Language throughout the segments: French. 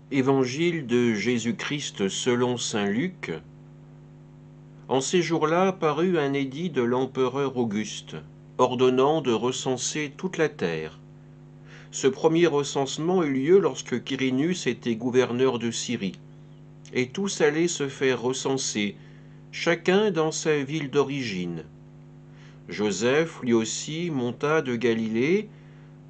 Évangile de Jésus-Christ selon saint Luc. En ces jours-là parut un édit de l'empereur Auguste, ordonnant de recenser toute la terre. Ce premier recensement eut lieu lorsque Quirinus était gouverneur de Syrie, et tous allaient se faire recenser, chacun dans sa ville d'origine. Joseph, lui aussi, monta de Galilée,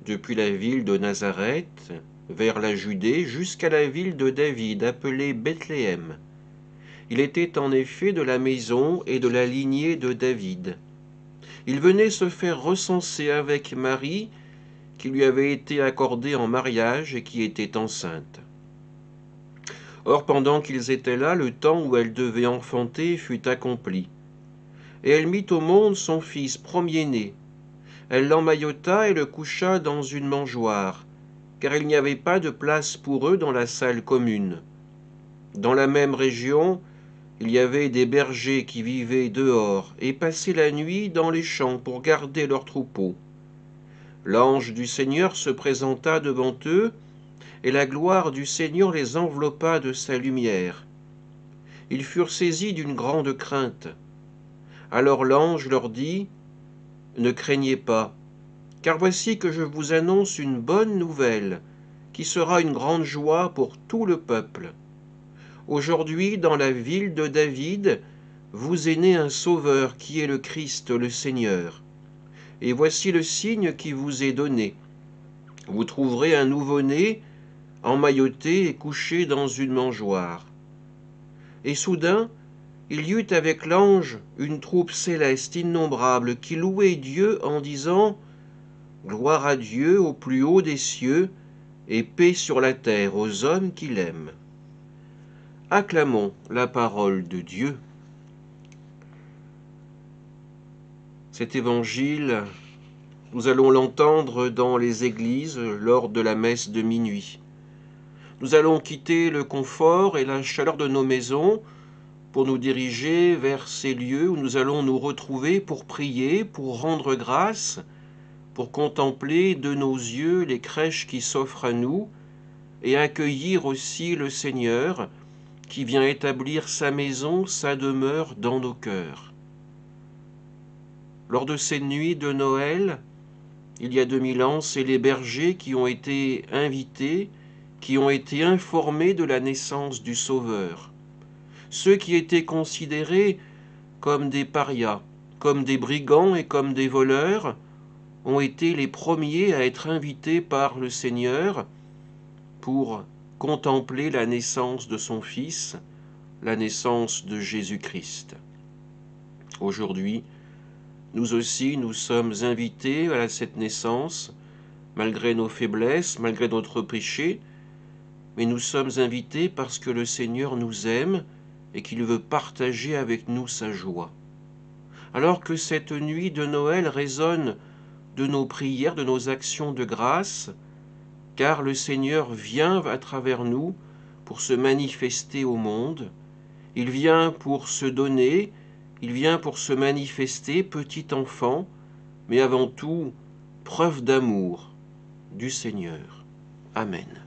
depuis la ville de Nazareth, vers la Judée, jusqu'à la ville de David, appelée Bethléem. Il était en effet de la maison et de la lignée de David. Il venait se faire recenser avec Marie, qui lui avait été accordée en mariage et qui était enceinte. Or, pendant qu'ils étaient là, le temps où elle devait enfanter fut accompli. Et elle mit au monde son fils premier-né. Elle l'emmaillota et le coucha dans une mangeoire, car il n'y avait pas de place pour eux dans la salle commune. Dans la même région, il y avait des bergers qui vivaient dehors et passaient la nuit dans les champs pour garder leurs troupeaux. L'ange du Seigneur se présenta devant eux, et la gloire du Seigneur les enveloppa de sa lumière. Ils furent saisis d'une grande crainte. Alors l'ange leur dit : « Ne craignez pas, car voici que je vous annonce une bonne nouvelle, qui sera une grande joie pour tout le peuple. Aujourd'hui, dans la ville de David, vous est né un Sauveur qui est le Christ, le Seigneur. Et voici le signe qui vous est donné. Vous trouverez un nouveau-né, emmailloté et couché dans une mangeoire. » Et soudain, il y eut avec l'ange une troupe céleste innombrable qui louait Dieu en disant : « Gloire à Dieu au plus haut des cieux, et paix sur la terre aux hommes qu'il aime. » Acclamons la parole de Dieu. Cet évangile, nous allons l'entendre dans les églises lors de la messe de minuit. Nous allons quitter le confort et la chaleur de nos maisons pour nous diriger vers ces lieux où nous allons nous retrouver pour prier, pour rendre grâce, pour contempler de nos yeux les crèches qui s'offrent à nous et accueillir aussi le Seigneur qui vient établir sa maison, sa demeure dans nos cœurs. Lors de ces nuits de Noël, il y a 2000 ans, c'est les bergers qui ont été invités, qui ont été informés de la naissance du Sauveur. Ceux qui étaient considérés comme des parias, comme des brigands et comme des voleurs, ont été les premiers à être invités par le Seigneur pour contempler la naissance de son Fils, la naissance de Jésus-Christ. Aujourd'hui, nous aussi, nous sommes invités à cette naissance, malgré nos faiblesses, malgré notre péché, mais nous sommes invités parce que le Seigneur nous aime et qu'il veut partager avec nous sa joie. Alors que cette nuit de Noël résonne de nos prières, de nos actions de grâce, car le Seigneur vient à travers nous pour se manifester au monde, il vient pour se donner, il vient pour se manifester petit enfant, mais avant tout preuve d'amour du Seigneur. Amen.